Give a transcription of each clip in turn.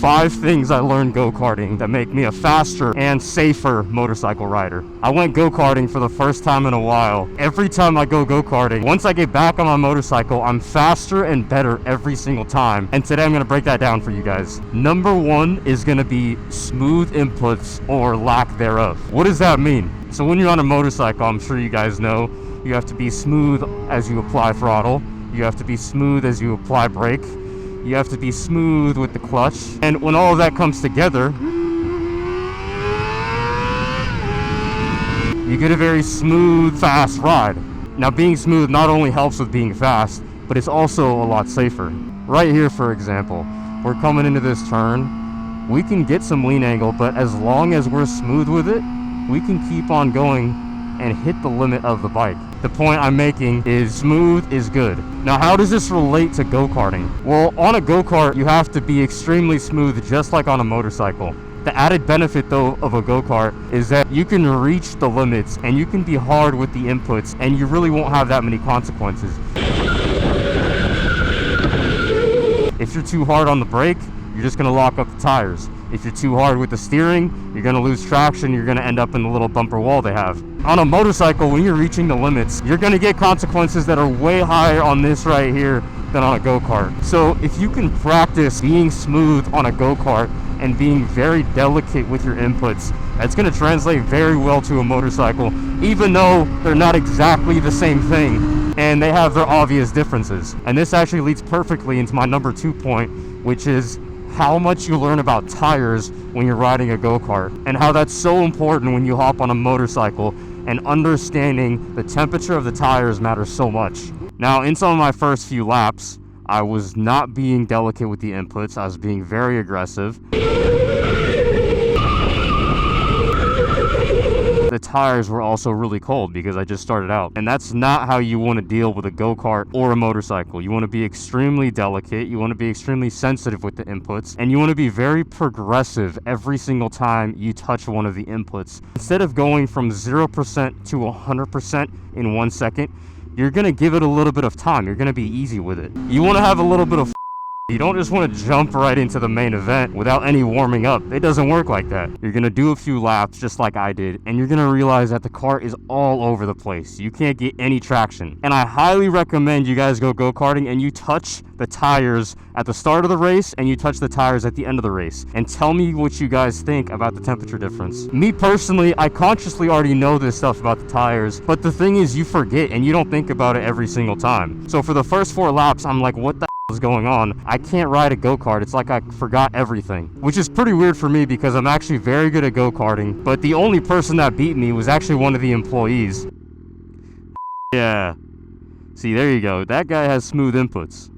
5 things I learned go-karting that make me a faster and safer motorcycle rider. I went go-karting for the first time in a while. Every time I go go-karting, once I get back on my motorcycle, I'm faster and better every single time. And today I'm going to break that down for you guys. Number 1 is going to be smooth inputs or lack thereof. What does that mean? So when you're on a motorcycle, I'm sure you guys know, you have to be smooth as you apply throttle. You have to be smooth as you apply brake. You have to be smooth with the clutch. And when all of that comes together, you get a very smooth, fast ride. Now, being smooth not only helps with being fast, but it's also a lot safer. Right here, for example, we're coming into this turn. We can get some lean angle, but as long as we're smooth with it, we can keep on going and hit the limit of the bike. The point I'm making is smooth is good. Now, how does this relate to go-karting? Well, on a go-kart, you have to be extremely smooth, just like on a motorcycle. The added benefit, though, of a go-kart is that you can reach the limits and you can be hard with the inputs, and you really won't have that many consequences. If you're too hard on the brake, you're just gonna lock up the tires. If you're too hard with the steering, you're gonna lose traction, you're gonna end up in the little bumper wall they have. On a motorcycle, when you're reaching the limits, you're gonna get consequences that are way higher on this right here than on a go-kart. So if you can practice being smooth on a go-kart and being very delicate with your inputs, that's gonna translate very well to a motorcycle, even though they're not exactly the same thing and they have their obvious differences. And this actually leads perfectly into my number 2 point, which is how much you learn about tires when you're riding a go-kart, and how that's so important when you hop on a motorcycle, and understanding the temperature of the tires matters so much. Now, in some of my first few laps, I was not being delicate with the inputs. I was being very aggressive. The tires were also really cold because I just started out. And that's not how you want to deal with a go-kart or a motorcycle. You want to be extremely delicate. You want to be extremely sensitive with the inputs. And you want to be very progressive every single time you touch one of the inputs. Instead of going from 0% to 100% in 1 second, you're going to give it a little bit of time. You're going to be easy with it. You want to have a little bit of you don't just want to jump right into the main event without any warming up. It doesn't work like that. You're going to do a few laps just like I did, and you're going to realize that the cart is all over the place. You can't get any traction. And I highly recommend you guys go go-karting and you touch the tires at the start of the race and you touch the tires at the end of the race. And tell me what you guys think about the temperature difference. Me personally, I consciously already know this stuff about the tires, but the thing is you forget and you don't think about it every single time. So for the first 4 laps, I'm like, what the is going on? I can't ride a go-kart. It's like I forgot everything, which is pretty weird for me because I'm actually very good at go-karting, but the only person that beat me was actually one of the employees. Yeah. See, there you go. That guy has smooth inputs.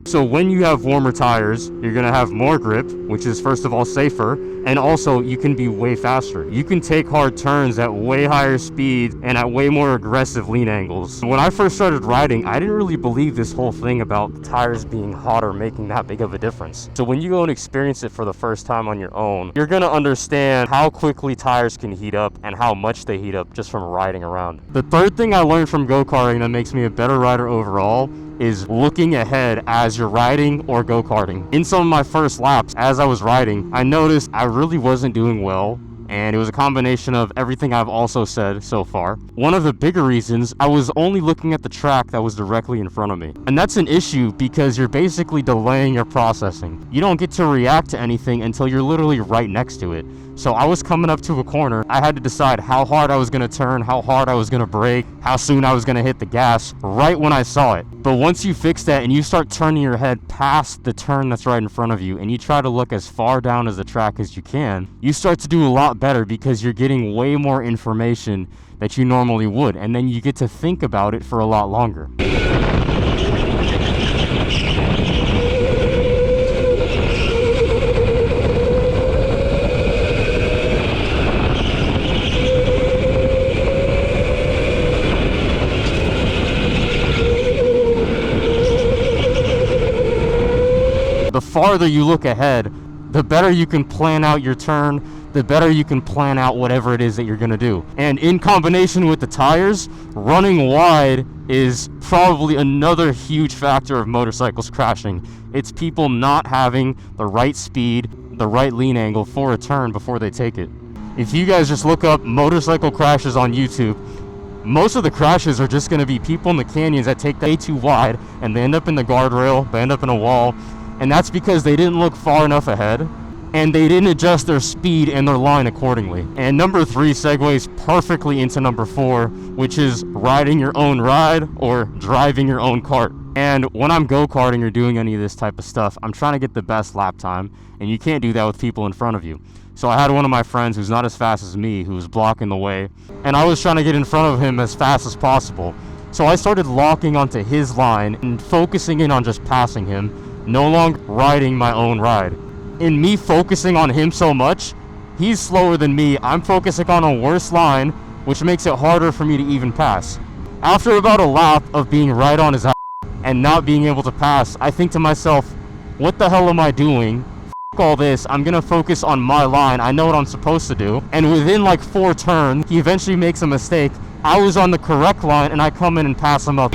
So when you have warmer tires, you're going to have more grip, which is first of all safer, and also you can be way faster. You can take hard turns at way higher speed and at way more aggressive lean angles. When I first started riding, I didn't really believe this whole thing about the tires being hotter making that big of a difference. So when you go and experience it for the first time on your own, you're going to understand how quickly tires can heat up and how much they heat up just from riding around. The third thing I learned from go-karting that makes me a better rider overall is looking ahead as you're riding or go-karting. In some of my first laps, as I was riding, I noticed I really wasn't doing well, and it was a combination of everything I've also said so far. One of the bigger reasons, I was only looking at the track that was directly in front of me. And that's an issue because you're basically delaying your processing. You don't get to react to anything until you're literally right next to it. So I was coming up to a corner. I had to decide how hard I was going to turn, how hard I was going to brake, how soon I was going to hit the gas right when I saw it. But once you fix that and you start turning your head past the turn that's right in front of you and you try to look as far down as the track as you can, you start to do a lot better because you're getting way more information that you normally would, and then you get to think about it for a lot longer. The farther you look ahead, the better you can plan out your turn, the better you can plan out whatever it is that you're going to do. And in combination with the tires, running wide is probably another huge factor of motorcycles crashing. It's people not having the right speed the right lean angle for a turn before they take it. If you guys just look up motorcycle crashes on YouTube, most of the crashes are just going to be people in the canyons that take way too wide and they end up in the guardrail, they end up in a wall, and that's because they didn't look far enough ahead and they didn't adjust their speed and their line accordingly. And number 3 segues perfectly into number 4, which is riding your own ride or driving your own cart. And when I'm go-karting or doing any of this type of stuff, I'm trying to get the best lap time, and you can't do that with people in front of you. So I had one of my friends who's not as fast as me, who was blocking the way, and I was trying to get in front of him as fast as possible. So I started locking onto his line and focusing in on just passing him, no longer riding my own ride. In me focusing on him so much, he's slower than me, I'm focusing on a worse line, which makes it harder for me to even pass. After about a lap of being right on his ass and not being able to pass, I think to myself, what the hell am I doing? All this, I'm gonna focus on my line, I know what I'm supposed to do. And within like 4 turns, he eventually makes a mistake. I was on the correct line and I come in and pass him up.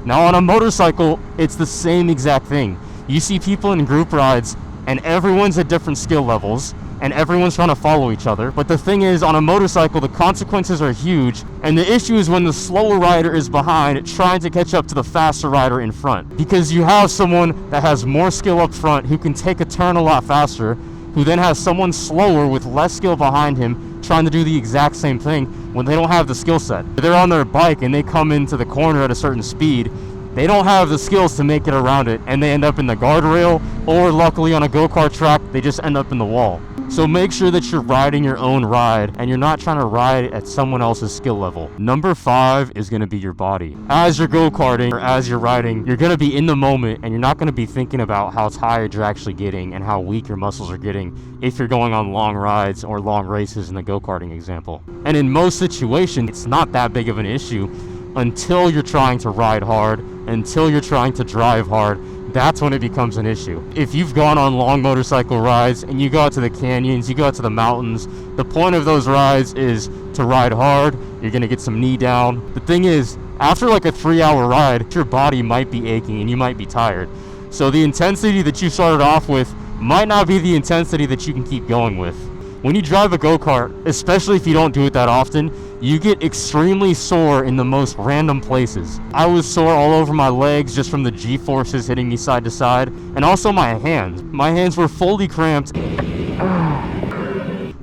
Now on a motorcycle, it's the same exact thing. You see people in group rides and everyone's at different skill levels and everyone's trying to follow each other. But the thing is, on a motorcycle, the consequences are huge, and the issue is when the slower rider is behind trying to catch up to the faster rider in front. Because you have someone that has more skill up front who can take a turn a lot faster, who then has someone slower with less skill behind him trying to do the exact same thing when they don't have the skill set. They're on their bike and they come into the corner at a certain speed. They don't have the skills to make it around it, and they end up in the guardrail, or luckily on a go-kart track, they just end up in the wall. So make sure that you're riding your own ride and you're not trying to ride at someone else's skill level. Number 5 is going to be your body. As you're go-karting or as you're riding, you're going to be in the moment and you're not going to be thinking about how tired you're actually getting and how weak your muscles are getting if you're going on long rides or long races in the go-karting example. And in most situations, it's not that big of an issue until you're trying to ride hard, until you're trying to drive hard. That's when it becomes an issue. If you've gone on long motorcycle rides and you go out to the canyons, you go out to the mountains, the point of those rides is to ride hard. You're gonna get some knee down. The thing is, after like a 3-hour ride, your body might be aching and you might be tired. So the intensity that you started off with might not be the intensity that you can keep going with. When you drive a go-kart, especially if you don't do it that often, you get extremely sore in the most random places. I was sore all over my legs just from the G-forces hitting me side to side, and also my hands. My hands were fully cramped.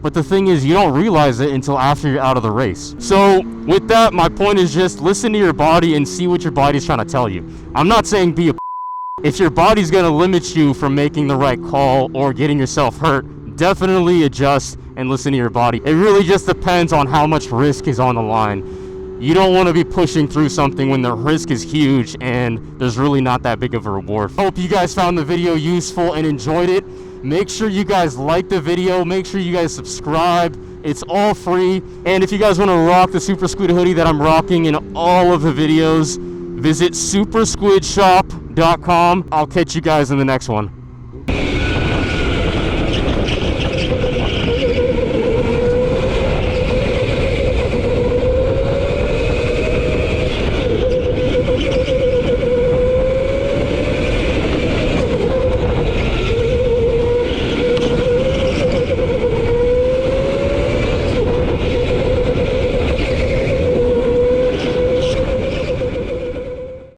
But the thing is, you don't realize it until after you're out of the race. So with that, my point is just listen to your body and see what your body's trying to tell you. I'm not saying be a if your body's gonna limit you from making the right call or getting yourself hurt, definitely adjust and listen to your body. It really just depends on how much risk is on the line. You don't want to be pushing through something when the risk is huge and there's really not that big of a reward. Hope you guys found the video useful and enjoyed it. Make sure you guys like the video. Make sure you guys subscribe. It's all free. And if you guys want to rock the Super Squid hoodie that I'm rocking in all of the videos, visit supersquidshop.com. I'll catch you guys in the next one.